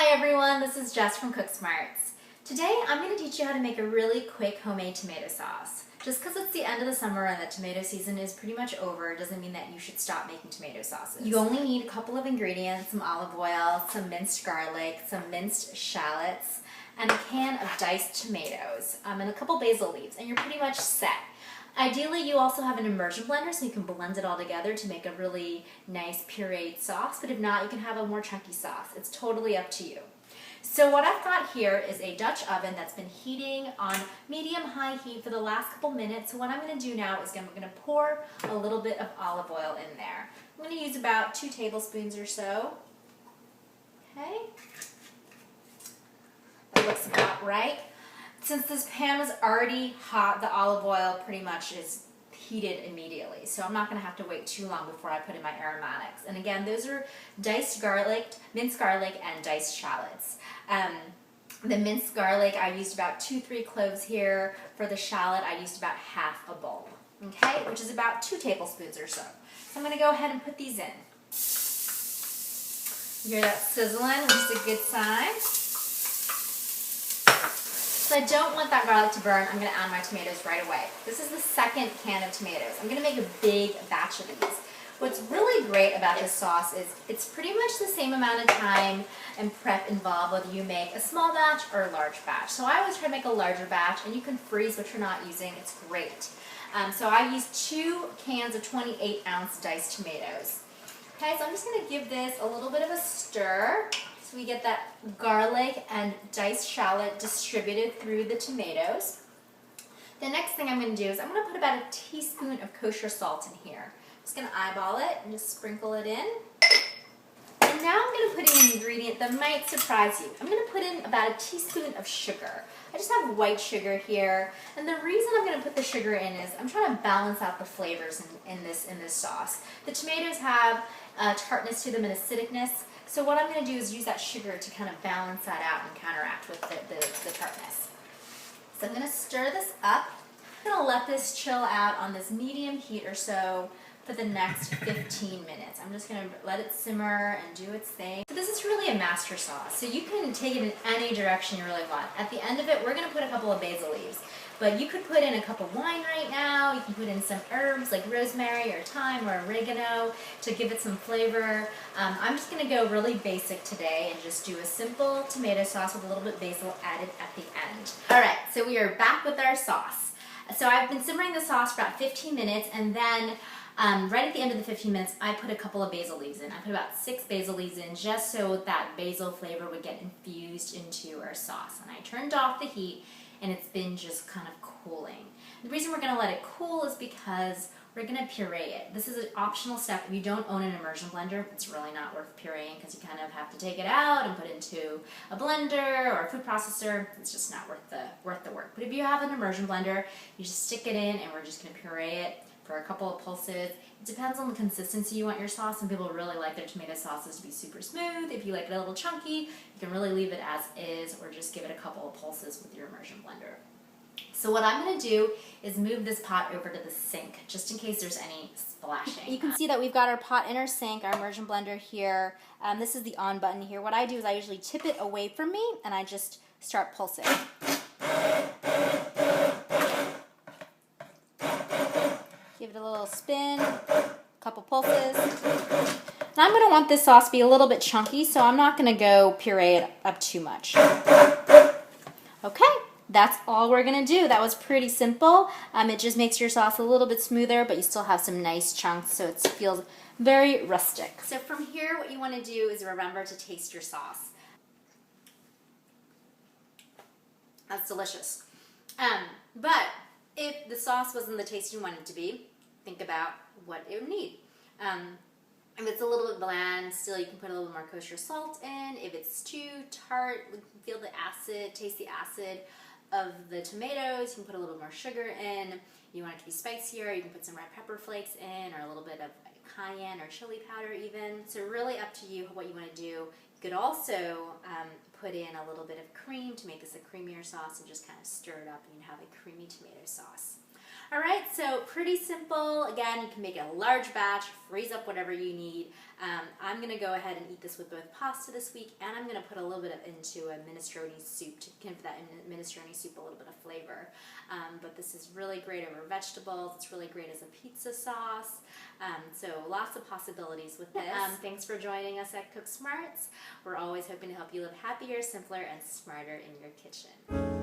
Hi everyone, this is Jess from Cook Smarts. Today I'm going to teach you how to make a really quick homemade tomato sauce. Just because it's the end of the summer and that tomato season is pretty much over doesn't mean that you should stop making tomato sauces. You only need a couple of ingredients, some olive oil, some minced garlic, some minced shallots, and a can of diced tomatoes, and a couple basil leaves, and you're pretty much set. Ideally, you also have an immersion blender so you can blend it all together to make a really nice pureed sauce, but if not, you can have a more chunky sauce. It's totally up to you. So what I've got here is a Dutch oven that's been heating on medium-high heat for the last couple minutes. So what I'm going to do now is I'm going to pour a little bit of olive oil in there. I'm going to use about 2 tablespoons or so. Okay. That looks about right. Since this pan was already hot, the olive oil pretty much is heated immediately. So I'm not going to have to wait too long before I put in my aromatics. And again, those are diced garlic, minced garlic, and diced shallots. The minced garlic, I used about 2-3 cloves here. For the shallot, I used about half a bowl, okay, which is about 2 tablespoons or so. So I'm going to go ahead and put these in. You hear that sizzling, which is a good sign. So I don't want that garlic to burn. I'm going to add my tomatoes right away. This is the second can of tomatoes. I'm going to make a big batch of these. What's really great about this sauce is it's pretty much the same amount of time and prep involved whether you make a small batch or a large batch. So I always try to make a larger batch, and you can freeze what you're not using. It's great. So I used 2 cans of 28-ounce diced tomatoes. Okay, so I'm just going to give this a little bit of a stir so we get that garlic and diced shallot distributed through the tomatoes. The next thing I'm going to do is I'm going to put about a teaspoon of kosher salt in here. I'm just going to eyeball it and just sprinkle it in. And now I'm going to put in an ingredient that might surprise you. I'm going to put in about a teaspoon of sugar. I just have white sugar here, and the reason I'm going to put the sugar in is I'm trying to balance out the flavors in this sauce. The tomatoes have tartness to them and acidicness, so what I'm going to do is use that sugar to kind of balance that out and counteract with the tartness. So I'm going to stir this up. I'm going to let this chill out on this medium heat or so for the next 15 minutes. I'm just going to let it simmer and do its thing. So this is really a master sauce, so you can take it in any direction you really want. At the end of it, we're going to put a couple of basil leaves. But you could put in a cup of wine right now. You can put in some herbs like rosemary or thyme or oregano to give it some flavor. I'm just going to go really basic today and just do a simple tomato sauce with a little bit of basil added at the end. All right, so we are back with our sauce. So I've been simmering the sauce for about 15 minutes, and then right at the end of the 15 minutes, I put a couple of basil leaves in. I put about 6 basil leaves in just so that basil flavor would get infused into our sauce. And I turned off the heat, and it's been just kind of cooling. The reason we're going to let it cool is because we're going to puree it. This is an optional step. If you don't own an immersion blender, it's really not worth pureeing because you kind of have to take it out and put it into a blender or a food processor. It's just not worth the work. But if you have an immersion blender, you just stick it in, and we're just going to puree it for a couple of pulses. It depends on the consistency you want your sauce. Some people really like their tomato sauces to be super smooth. If you like it a little chunky, you can really leave it as is or just give it a couple of pulses with your immersion blender. So what I'm going to do is move this pot over to the sink just in case there's any splashing. You can see that we've got our pot in our sink, our immersion blender here. This is the on button here. What I do is I usually tip it away from me and I just start pulsing. Give it a little spin, a couple pulses. Now I'm going to want this sauce to be a little bit chunky, so I'm not going to go puree it up too much. Okay, that's all we're going to do. That was pretty simple. It just makes your sauce a little bit smoother, but you still have some nice chunks, so it feels very rustic. So from here, what you want to do is remember to taste your sauce. That's delicious. But if the sauce wasn't the taste you want it to be, think about what it would need. If it's a little bit bland, still you can put a little more kosher salt in. If it's too tart, you can feel the acid, taste the acid of the tomatoes, you can put a little more sugar in. If you want it to be spicier, you can put some red pepper flakes in, or a little bit of cayenne or chili powder even. So really up to you what you want to do. You could also put in a little bit of cream to make this a creamier sauce and just kind of stir it up and you have a creamy tomato sauce. All right, so pretty simple. Again, you can make a large batch, freeze up whatever you need. I'm gonna go ahead and eat this with both pasta this week, and I'm gonna put a little bit into a minestrone soup to give that minestrone soup a little bit of flavor. But this is really great over vegetables. It's really great as a pizza sauce. So lots of possibilities with this. Thanks for joining us at Cook Smarts. We're always hoping to help you live happier, simpler, and smarter in your kitchen.